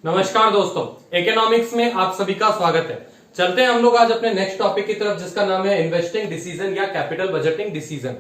नमस्कार दोस्तों, इकोनॉमिक्स में आप सभी का स्वागत है। चलते हैं हम लोग आज अपने नेक्स्ट टॉपिक की तरफ, जिसका नाम है इन्वेस्टिंग डिसीजन या कैपिटल बजटिंग डिसीजन।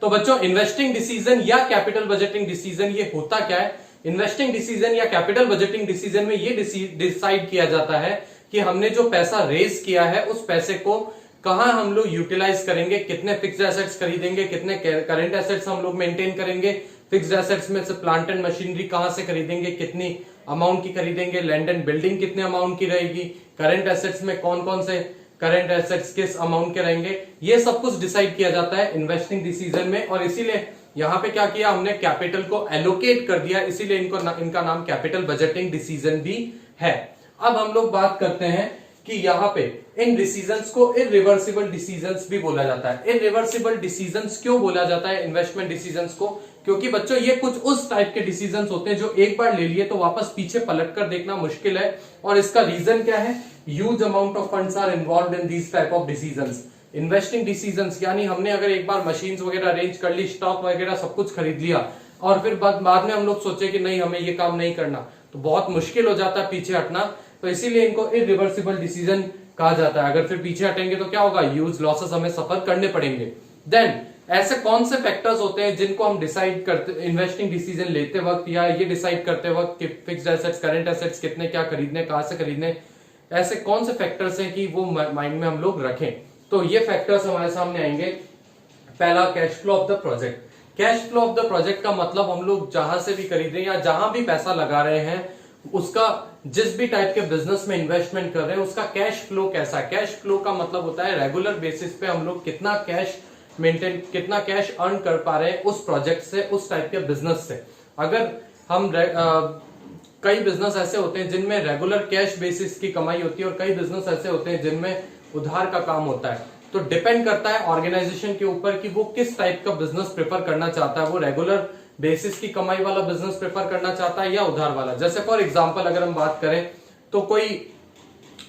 तो बच्चों, इन्वेस्टिंग डिसीजन या कैपिटल बजटिंग डिसीजन ये होता क्या है? इन्वेस्टिंग डिसीजन या कैपिटल बजटिंग डिसीजन में ये डिसाइड किया जाता है कि हमने जो पैसा रेज किया है उस पैसे को कहां हम लोग यूटिलाइज करेंगे, कितने फिक्स्ड एसेट्स खरीदेंगे, कितने करंट एसेट्स हम लोग मेंटेन करेंगे, फिक्स्ड एसेट्स में से प्लांट एंड मशीनरी कहां से खरीदेंगे, कितनी अमाउंट की खरीदेंगे, लैंड एंड बिल्डिंग कितने अमाउंट की रहेगी, करंट एसेट्स में कौन कौन से करंट एसेट्स किस अमाउंट के रहेंगे, ये सब कुछ डिसाइड किया जाता है इन्वेस्टिंग डिसीजन में। और इसीलिए यहां पे क्या किया हमने, कैपिटल को एलोकेट कर दिया, इसीलिए इनका नाम कैपिटल बजटिंग डिसीजन भी है। अब हम लोग बात करते हैं कि यहाँ पे इन डिसीजंस को इरिवर्सिबल डिसीजंस भी बोला जाता है। इरिवर्सिबल डिसीजंस क्यों बोला जाता है इन्वेस्टमेंट डिसीजंस को? क्योंकि बच्चों ये कुछ उस टाइप के डिसीजंस होते हैं जो एक बार ले लिए तो वापस पीछे पलट कर देखना मुश्किल है। और इसका रीजन क्या है? Huge amount of funds are involved in these type of decisions. Investing decisions यानी हमने अगर एक बार मशीन्स वगैरह अरेंज कर ली, स्टॉक वगैरह सब कुछ खरीद लिया और फिर बाद में हम लोग सोचे कि नहीं हमें ये काम नहीं करना, तो बहुत मुश्किल हो जाता है पीछे हटना। तो इसीलिए इनको इरिवर्सिबल डिसीजन कहा जाता है। अगर फिर पीछे हटेंगे तो क्या होगा? ह्यूज लॉसेस हमें सफर करने पड़ेंगे। देन ऐसे कौन से फैक्टर्स होते हैं जिनको हम डिसाइड करते इन्वेस्टिंग डिसीजन लेते वक्त या ये डिसाइड करते वक्त कि फिक्स्ड एसेट्स, करंट एसेट्स कितने क्या खरीदने, कहां से खरीदने, ऐसे कौन से फैक्टर्स हैं कि वो माइंड में हम लोग रखें? तो ये फैक्टर्स हमारे सामने आएंगे। पहला, cash flow of the project. Cash flow of the project का मतलब हम लोग जहां से भी खरीद रहे हैं या जहां भी पैसा लगा रहे हैं, उसका जिस भी टाइप के बिजनेस में इन्वेस्टमेंट कर रहे हैं उसका कैश फ्लो कैसा है। कैश फ्लो का मतलब होता है रेगुलर बेसिस पे हम लोग कितना कैश मेंटेन, कितना कैश अर्न कर पा रहे हैं उस प्रोजेक्ट से, उस टाइप के बिजनेस से। अगर हम कई बिजनेस ऐसे होते हैं जिनमें रेगुलर कैश बेसिस की कमाई होती है और कई बिजनेस ऐसे होते हैं जिनमें उधार का काम होता है। तो डिपेंड करता है ऑर्गेनाइजेशन के ऊपर कि वो किस टाइप का बिजनेस प्रेफर करना चाहता है। वो रेगुलर बेसिस की कमाई वाला बिजनेस प्रेफर करना चाहता है या उधार वाला। जैसे फॉर एग्जांपल अगर हम बात करें तो कोई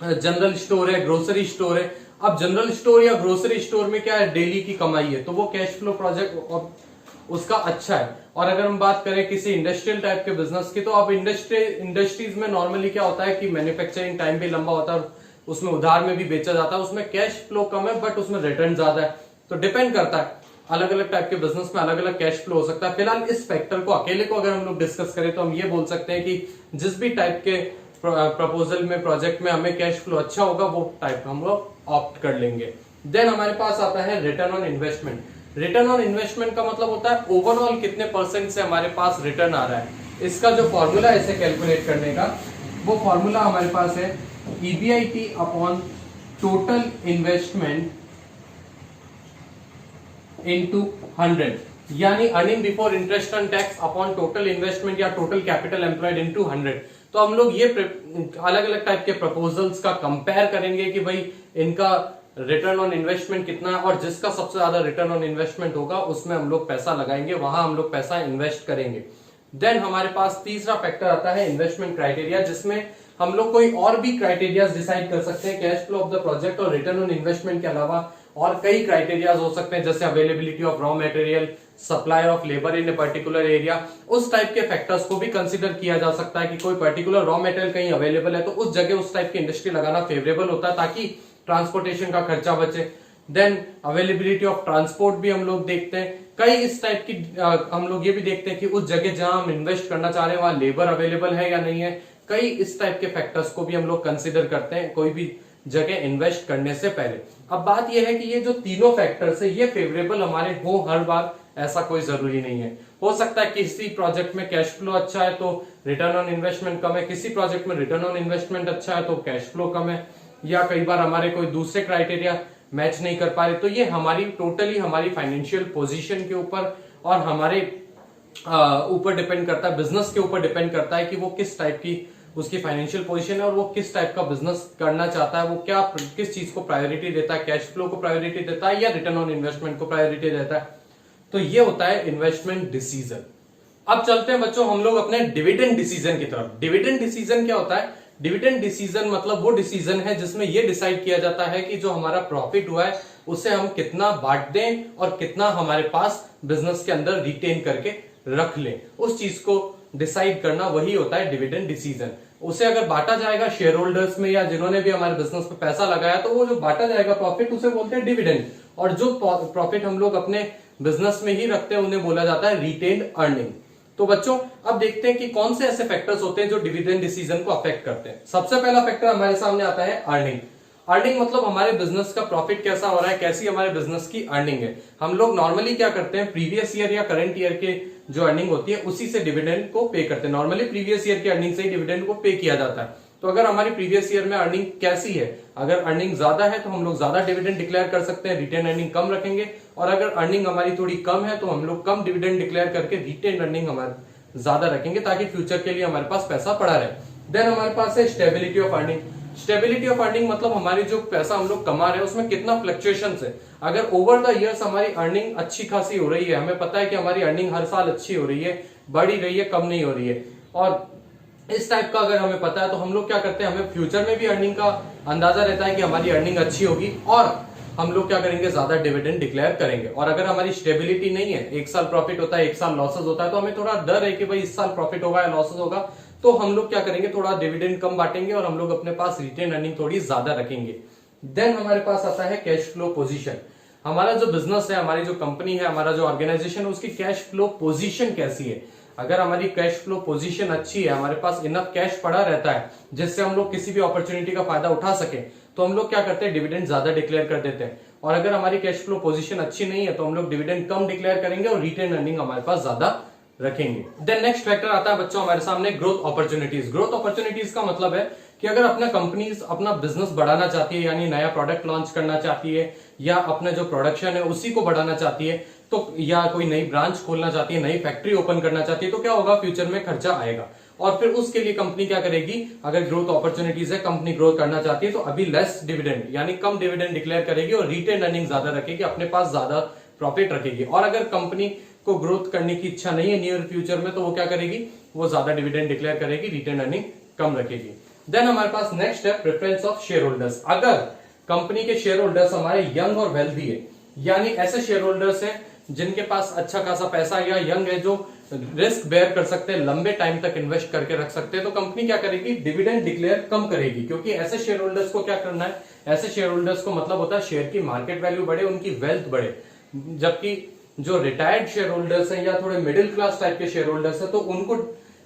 जनरल स्टोर है, ग्रोसरी स्टोर है। अब जनरल स्टोर या ग्रोसरी स्टोर में क्या है, डेली की कमाई है, तो वो कैश फ्लो प्रोजेक्ट उसका अच्छा है। और अगर हम बात करें किसी इंडस्ट्रियल टाइप के बिजनेस की, तो अब इंडस्ट्रीज में नॉर्मली क्या होता है कि मैन्युफैक्चरिंग टाइम भी लंबा होता है, उसमें उधार में भी बेचा जाता है, उसमें कैश फ्लो कम है बट उसमें रिटर्न ज्यादा है। तो डिपेंड करता है, अलग अलग टाइप के बिजनेस में अलग अलग कैश फ्लो हो सकता है। फिलहाल इस फैक्टर को अकेले को अगर हम लोग डिस्कस करें तो हम ये बोल सकते हैं कि जिस भी टाइप के प्रपोजल में, प्रोजेक्ट में हमें कैश फ्लो अच्छा होगा वो टाइप हम लोग ऑप्ट कर लेंगे। देन हमारे पास आता है return on investment. Return on investment का मतलब होता है ओवरऑल कितने परसेंट से हमारे पास रिटर्न आ रहा है। इसका जो फॉर्मूला है इसे कैलकुलेट करने का, वो फॉर्मूला हमारे पास है EBIT upon total investment into 100, यानी earning before interest and tax upon total investment या टोटल कैपिटल एम्प्लॉयड इनटू 100। तो हम लोग ये अलग अलग टाइप के प्रपोजल्स का कंपेयर करेंगे कि भाई इनका रिटर्न ऑन इन्वेस्टमेंट कितना है, और जिसका सबसे ज्यादा रिटर्न ऑन इन्वेस्टमेंट होगा उसमें हम लोग पैसा लगाएंगे, वहां हम लोग पैसा इन्वेस्ट करेंगे। देन हमारे पास तीसरा फैक्टर आता है इन्वेस्टमेंट क्राइटेरिया, जिसमें हम लोग कोई और भी क्राइटेरिया डिसाइड कर सकते हैं cash flow of the project और रिटर्न ऑन इन्वेस्टमेंट के अलावा। और कई क्राइटेरियाज हो सकते हैं जैसे availability of raw material, supply of labour in a particular area. उस टाइप के फैक्टर्स को भी कंसीडर किया जा सकता है कि कोई पर्टिकुलर रॉ मटेरियल कहीं अवेलेबल है तो उस जगह उस टाइप की इंडस्ट्री लगाना फेवरेबल होता है ताकि ट्रांसपोर्टेशन का खर्चा बचे। देन अवेलेबिलिटी ऑफ ट्रांसपोर्ट भी हम लोग देखते हैं। कई इस टाइप की हम लोग ये भी देखते हैं कि उस जगह जहां हम इन्वेस्ट करना चाह रहे हैं वहां लेबर अवेलेबल है या नहीं है। कई इस टाइप के फैक्टर्स को भी हम लोग कंसिडर करते हैं कोई भी जगह इन्वेस्ट करने से पहले। अब बात यह है कि ये जो तीनों फैक्टर्स है ये फेवरेबल हमारे हो हर बार, ऐसा कोई जरूरी नहीं है। हो सकता है किसी प्रोजेक्ट में कैश फ्लो अच्छा है तो रिटर्न ऑन इन्वेस्टमेंट कम है, किसी प्रोजेक्ट में रिटर्न ऑन इन्वेस्टमेंट अच्छा है तो कैश फ्लो कम है, या कई बार हमारे कोई दूसरे क्राइटेरिया मैच नहीं कर पा रहे। तो ये हमारी टोटली हमारी फाइनेंशियल पोजीशन के ऊपर और हमारे ऊपर डिपेंड करता है, बिजनेस के ऊपर डिपेंड करता है कि वो किस टाइप की उसकी फाइनेंशियल पोजीशन है और वो किस टाइप का बिजनेस करना चाहता है, वो क्या किस चीज को प्रायोरिटी देता है, कैश फ्लो को प्रायोरिटी देता है या रिटर्न ऑन इन्वेस्टमेंट को प्रायोरिटी देता है। तो ये होता है इन्वेस्टमेंट डिसीजन। अब चलते हैं बच्चों हम लोग अपने डिविडेंड डिसीजन की तरफ। डिविडेंड डिसीजन क्या होता है? डिविडेंड डिसीजन मतलब वो डिसीजन है जिसमें ये डिसाइड किया जाता है कि जो हमारा प्रॉफिट हुआ है उसे हम कितना बांट दें और कितना हमारे पास बिजनेस के अंदर रिटेन करके रख लें, उस चीज को डिसाइड करना वही होता है डिविडेंड डिसीजन। उसे अगर बांटा जाएगा शेयर होल्डर्स में या जिन्होंने भी हमारे बिजनेस पे पैसा लगाया, तो वो जो बांटा जाएगा प्रॉफिट उसे बोलते हैं डिविडेंड, और जो प्रॉफिट हम लोग अपने बिजनेस में ही रखते हैं उन्हें बोला जाता है रिटेन्ड अर्निंग। तो बच्चों अब देखते हैं कि कौन से ऐसे फैक्टर्स होते हैं जो डिविडेंड डिसीजन को अफेक्ट करते हैं। सबसे पहला फैक्टर हमारे सामने आता है अर्निंग। अर्निंग मतलब हमारे बिजनेस का प्रॉफिट कैसा हो रहा है, कैसी हमारे बिजनेस की अर्निंग है। हम लोग नॉर्मली क्या करते हैं, प्रीवियस ईयर या करंट ईयर के जो अर्निंग होती है उसी से डिविडेंड को पे करते हैं। नॉर्मली प्रीवियस ईयर की अर्निंग से ही डिविडेंड को पे किया जाता है। तो अगर हमारी प्रीवियस ईयर में अर्निंग कैसी है, अगर अर्निंग ज्यादा है तो हम लोग ज्यादा डिविडेंड डिक्लेयर कर सकते हैं, रिटेन अर्निंग कम रखेंगे, और अगर अर्निंग हमारी थोड़ी कम है तो हम लोग कम डिविडेंड डिक्लेयर करके रिटेन अर्निंग हमारे ज्यादा रखेंगे ताकि फ्यूचर के लिए हमारे पास पैसा पड़ा रहे। देन हमारे पास है stability of earning. Stability of earning मतलब हमारी जो पैसा हम लोग कमा रहे हैं उसमें कितना फ्लक्चुएशन है। अगर ओवर द इयर्स हमारी अर्निंग अच्छी खासी हो रही है, हमें पता है कि हमारी अर्निंग हर साल अच्छी हो रही है, बढ़ ही रही है, कम नहीं हो रही है, और इस टाइप का अगर हमें पता है तो हम लोग क्या करते हैं, हमें फ्यूचर में भी अर्निंग का अंदाजा रहता है कि हमारी अर्निंग अच्छी होगी और हम लोग क्या करेंगे, ज्यादा डिविडेंड डिक्लेयर करेंगे। और अगर हमारी स्टेबिलिटी नहीं है, एक साल प्रॉफिट होता है, एक साल लॉसेस होता है, तो हमें थोड़ा डर है कि भाई इस साल प्रॉफिट होगा या लॉसेस होगा, तो हम लोग क्या करेंगे, थोड़ा डिविडेंड कम बांटेंगे और हम लोग अपने पास रिटेन अर्निंग थोड़ी ज्यादा रखेंगे। देन हमारे पास आता है कैश फ्लो पोजीशन। हमारा जो बिजनेस है, हमारी जो कंपनी है, हमारा जो ऑर्गेनाइजेशन है, उसकी कैश फ्लो पोजीशन कैसी है। अगर हमारी कैश फ्लो पोजीशन अच्छी है, हमारे पास इनफ कैश पड़ा रहता है जिससे हम लोग किसी भी अपॉर्चुनिटी का फायदा उठा सके, तो हम लोग क्या करते हैं, डिविडेंड ज्यादा डिक्लेयर कर देते हैं। और अगर हमारी कैश फ्लो पोजीशन अच्छी नहीं है तो हम लोग डिविडेंड कम डिक्लेयर करेंगे और रिटेन अर्निंग हमारे पास ज्यादा रखेंगे। देन नेक्स्ट फैक्टर आता है बच्चों हमारे सामने ग्रोथ अपॉर्चुनिटीज। ग्रोथ अपॉर्चुनिटीज का मतलब है कि अगर अपना कंपनी अपना बिजनेस बढ़ाना चाहती है, यानी नया प्रोडक्ट लॉन्च करना चाहती है, या अपना जो प्रोडक्शन है उसी को बढ़ाना चाहती है, तो या कोई नई ब्रांच खोलना चाहती है, नई फैक्ट्री ओपन करना चाहती है, तो क्या होगा, फ्यूचर में खर्चा आएगा। और फिर उसके लिए कंपनी क्या करेगी, अगर ग्रोथ अपॉर्चुनिटीज है, कंपनी ग्रोथ करना चाहती है, तो अभी लेस डिविडेंड यानी कम डिविडेंड डिक्लेयर करेगी और रिटेन अर्निंग ज्यादा रखेगी, अपने पास ज्यादा प्रॉफिट रखेगी। और अगर कंपनी को ग्रोथ करने की इच्छा नहीं है नियर फ्यूचर में, तो वो क्या करेगी, वो ज्यादा डिविडेंड डिक्लेयर करेगी, रिटेन अर्निंग कम रखेगी। देन हमारे पास नेक्स्ट है प्रेफरेंस ऑफ शेयर होल्डर्स। अगर कंपनी के शेयर होल्डर्स हमारे यंग और वेल्दी है, यानी ऐसे शेयर होल्डर्स हैं जिनके पास अच्छा खासा पैसा, या यंग है जो रिस्क बेयर कर सकते हैं, लंबे टाइम तक इन्वेस्ट करके रख सकते हैं, तो कंपनी क्या करेगी, डिविडेंड डिक्लेयर कम करेगी। क्योंकि ऐसे शेयर होल्डर्स को क्या करना है, ऐसे शेयर होल्डर्स को मतलब होता है शेयर की मार्केट वैल्यू बढ़े, उनकी वेल्थ बढ़े। जबकि जो रिटायर्ड शेयर होल्डर्स हैं या थोड़े मिडिल क्लास टाइप के शेयर होल्डर्स हैं, तो उनको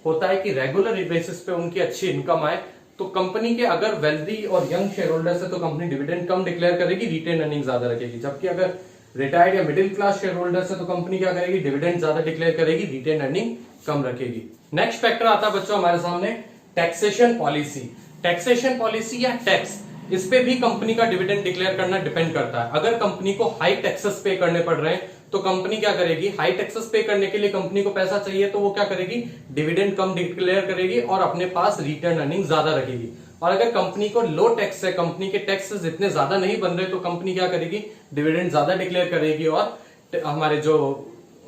होता है कि रेगुलर बेसिस पे उनकी अच्छी इनकम आए। तो कंपनी के अगर वेल्दी और यंग शेयर होल्डर्स है तो कंपनी डिविडेंड कम डिक्लेयर करेगी, रिटेन अर्निंग ज्यादा रखेगी। जबकि अगर रिटायर्ड या मिडिल क्लास शेयर होल्डर्स है तो कंपनी क्या करेगी, डिविडेंड ज्यादा डिक्लेयर करेगी, रिटेन अर्निंग कम रखेगी। नेक्स्ट फैक्टर आता है बच्चों हमारे सामने टैक्सेशन पॉलिसी। टैक्सेशन पॉलिसी या टैक्स, इस पे भी कंपनी का डिविडेंड डिक्लेयर करना डिपेंड करता है। अगर कंपनी को हाई टैक्सेस पे करने पड़ रहे हैं तो कंपनी क्या करेगी, हाई टैक्सेस पे करने के लिए कंपनी को पैसा चाहिए, तो वो क्या करेगी, डिविडेंड कम डिक्लेयर करेगी और अपने पास रिटर्न अर्निंग ज्यादा रखेगी। और अगर कंपनी को लो टैक्स है, कंपनी के टैक्सेस इतने ज्यादा नहीं बन रहे, तो कंपनी क्या करेगी, डिविडेंड ज्यादा डिक्लेयर करेगी और हमारे जो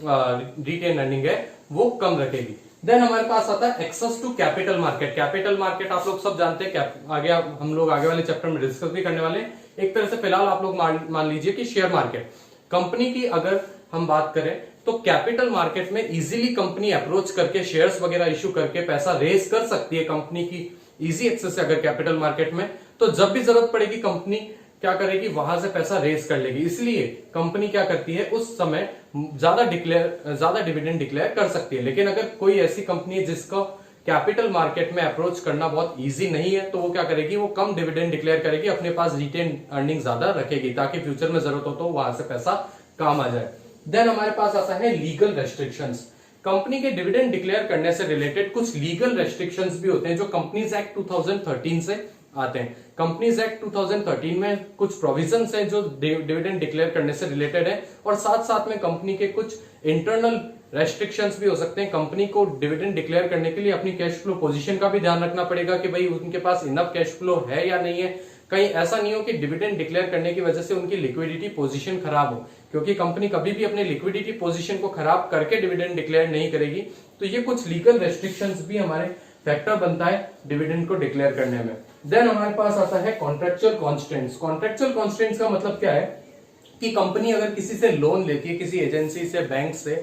रिटेन अर्निंग है वो कम रखेगी। देन हमारे पास आता है access to capital market. Capital market आप लोग सब जानते हैं, आगे हम लोग आगे वाले चैप्टर में डिस्कस भी करने वाले हैं। एक तरह से फिलहाल आप लोग मान लीजिए कि शेयर मार्केट। कंपनी की अगर हम बात करें तो कैपिटल मार्केट में इजीली कंपनी अप्रोच करके शेयर्स वगैरह इश्यू करके पैसा रेज कर सकती है। कंपनी की इजी एक्सेस है अगर कैपिटल मार्केट में, तो जब भी जरूरत पड़ेगी कंपनी क्या करेगी, वहां से पैसा रेज कर लेगी। इसलिए कंपनी क्या करती है, उस समय ज्यादा डिविडेंड डिक्लेयर कर सकती है। लेकिन अगर कोई ऐसी कंपनी है जिसका कैपिटल मार्केट में अप्रोच करना बहुत इजी नहीं है, तो वो क्या करेगी, वो कम डिविडेंड डिक्लेयर करेगी, अपने पास रिटेन अर्निंग ज्यादा रखेगी ताकि फ्यूचर में जरूरत हो तो वहां से पैसा काम आ जाए। देन हमारे पास आता है लीगल रेस्ट्रिक्शंस। कंपनी के डिविडेंड डिक्लेयर करने से रिलेटेड कुछ लीगल रेस्ट्रिक्शंस भी होते हैं जो कंपनीज एक्ट 2013 से आते हैं। कंपनीज एक्ट 2013 में कुछ प्रोविजंस हैं जो डिविडेंड डिक्लेयर करने से रिलेटेड है, और साथ साथ में कंपनी के कुछ इंटरनल रेस्ट्रिक्शंस भी हो सकते हैं। कंपनी को डिविडेंड डिक्लेयर करने के लिए अपनी कैश फ्लो पोजीशन का भी ध्यान रखना पड़ेगा कि भाई उनके पास इनफ कैश फ्लो है या नहीं है। कहीं ऐसा नहीं हो कि डिविडेंड डिक्लेयर करने की वजह से उनकी लिक्विडिटी पोजीशन खराब हो, क्योंकि कंपनी कभी भी अपने लिक्विडिटी पोजीशन को खराब करके डिविडेंड डिक्लेयर नहीं करेगी। तो ये कुछ लीगल रेस्ट्रिक्शंस भी हमारे फैक्टर बनता है डिविडेंड को डिक्लेयर करने में। देन हमारे पास आता है कॉन्ट्रेक्चुअल कॉन्स्टेंट्स। कॉन्ट्रेक्चुअल कॉन्स्टेंट्स का मतलब क्या है कि कंपनी अगर किसी से लोन लेती है, किसी एजेंसी से, बैंक से,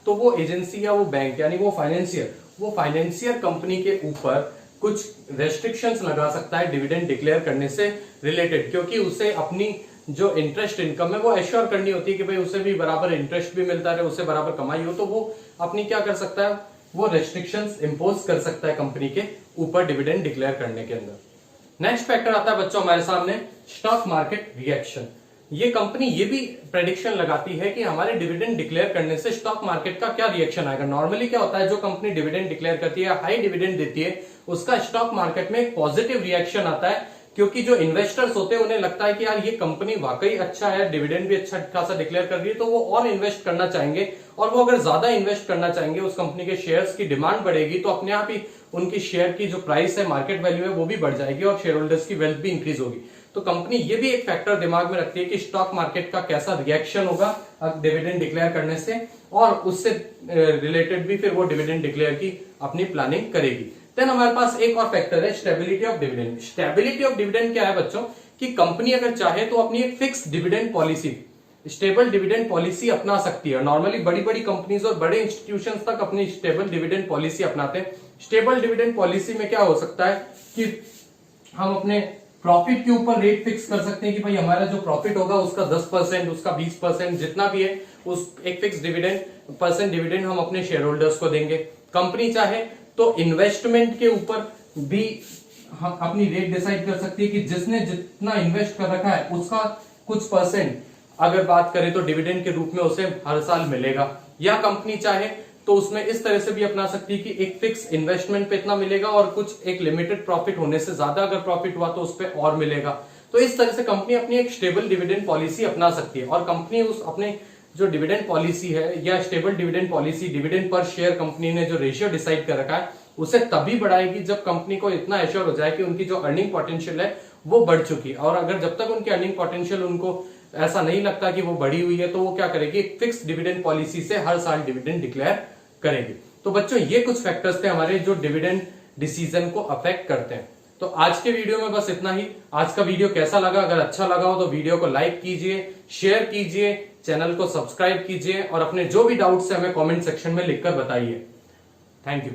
तो वो एजेंसी या वो बैंक यानी वो फाइनेंशियर वो फाइनेंशियर कंपनी के ऊपर कुछ रेस्ट्रिक्शंस लगा सकता है डिविडेंड डिक्लेयर करने से रिलेटेड, क्योंकि उसे अपनी जो इंटरेस्ट इनकम है वो एश्योर करनी होती है कि भाई उसे भी बराबर इंटरेस्ट भी मिलता रहे, उसे बराबर कमाई हो, तो वो अपनी क्या कर सकता है, वो रेस्ट्रिक्शंस इंपोज कर सकता है कंपनी के ऊपर डिविडेंड डिक्लेयर करने के अंदर। नेक्स्ट फैक्टर आता है बच्चों हमारे सामने स्टॉक मार्केट रिएक्शन। ये कंपनी ये भी प्रेडिक्शन लगाती है कि हमारे डिविडेंड डिक्लेयर करने से स्टॉक मार्केट का क्या रिएक्शन आएगा। नॉर्मली क्या होता है, जो कंपनी डिविडेंड डिक्लेयर करती है, हाई डिविडेंड देती है, उसका स्टॉक मार्केट में एक पॉजिटिव रिएक्शन आता है, क्योंकि जो इन्वेस्टर्स होते हैं उन्हें लगता है कि यार ये कंपनी वाकई अच्छा है, डिविडेंड भी अच्छा खासा डिक्लेयर कर रही है, तो वो और इन्वेस्ट करना चाहेंगे, और वो अगर ज्यादा इन्वेस्ट करना चाहेंगे, उस कंपनी के शेयर्स की डिमांड बढ़ेगी, तो अपने आप ही उनकी शेयर की जो प्राइस है, मार्केट वैल्यू है, वो भी बढ़ जाएगी और शेयर होल्डर्स की वेल्थ भी इंक्रीज होगी। तो कंपनी ये भी एक फैक्टर दिमाग में रखती है कि स्टॉक मार्केट का कैसा रिएक्शन होगा डिविडेंड डिक्लेयर करने से, और उससे रिलेटेड भी फिर वो डिविडेंड डिक्लेयर की अपनी प्लानिंग करेगी। देन हमारे पास एक और फैक्टर है stability of dividend. Stability of dividend क्या है बच्चों, कि कंपनी अगर चाहे तो अपनी एक fix dividend policy, stable dividend policy अपना सकती है। नॉर्मली बड़ी बड़ी कंपनीज और बड़े इंस्टीट्यूशंस तक अपनी स्टेबल डिविडेंड पॉलिसी अपनाते हैं। स्टेबल डिविडेंड पॉलिसी में क्या हो सकता है कि हम अपने प्रॉफिट के ऊपर रेट फिक्स कर सकते हैं कि भाई हमारा जो प्रॉफिट होगा उसका 10%, उसका 20%, जितना भी है उस एक फिक्स डिविडेंड हम अपने शेयर होल्डर्स को देंगे। कंपनी चाहे तो इन्वेस्टमेंट के ऊपर भी हम अपनी रेट डिसाइड कर सकती है कि जिसने जितना इन्वेस्ट कर रखा है उसका कुछ परसेंट अगर बात करें तो डिविडेंड के रूप में उसे हर साल मिलेगा। या कंपनी चाहे तो उसमें इस तरह से भी अपना सकती है कि एक फिक्स इन्वेस्टमेंट पे इतना मिलेगा और कुछ एक लिमिटेड प्रॉफिट होने से ज्यादा अगर प्रॉफिट हुआ तो उस पर और मिलेगा। तो इस तरह से कंपनी अपनी एक स्टेबल डिविडेंड पॉलिसी अपना सकती है, और कंपनी उस अपने जो डिविडेंड पॉलिसी है या stable dividend policy, dividend per share company ने जो रेशियो डिसाइड कर रखा है उसे तभी बढ़ाएगी जब कंपनी को इतना एश्योर हो जाए कि उनकी जो अर्निंग पोटेंशियल है वो बढ़ चुकी है। और अगर जब तक उनकी अर्निंग पोटेंशियल उनको ऐसा नहीं लगता कि वो बढ़ी हुई है, तो वो क्या करेगी, एक फिक्स डिविडेंड पॉलिसी से हर साल डिविडेंड डिक्लेयर करेगी। तो बच्चों ये कुछ फैक्टर्स थे हमारे जो डिविडेंड डिसीजन को अफेक्ट करते हैं। तो आज के वीडियो में बस इतना ही। आज का वीडियो कैसा लगा, अगर अच्छा लगा हो तो वीडियो को लाइक कीजिए, शेयर कीजिए, चैनल को सब्सक्राइब कीजिए, और अपने जो भी डाउट्स है हमें कमेंट सेक्शन में लिखकर बताइए। Thank you.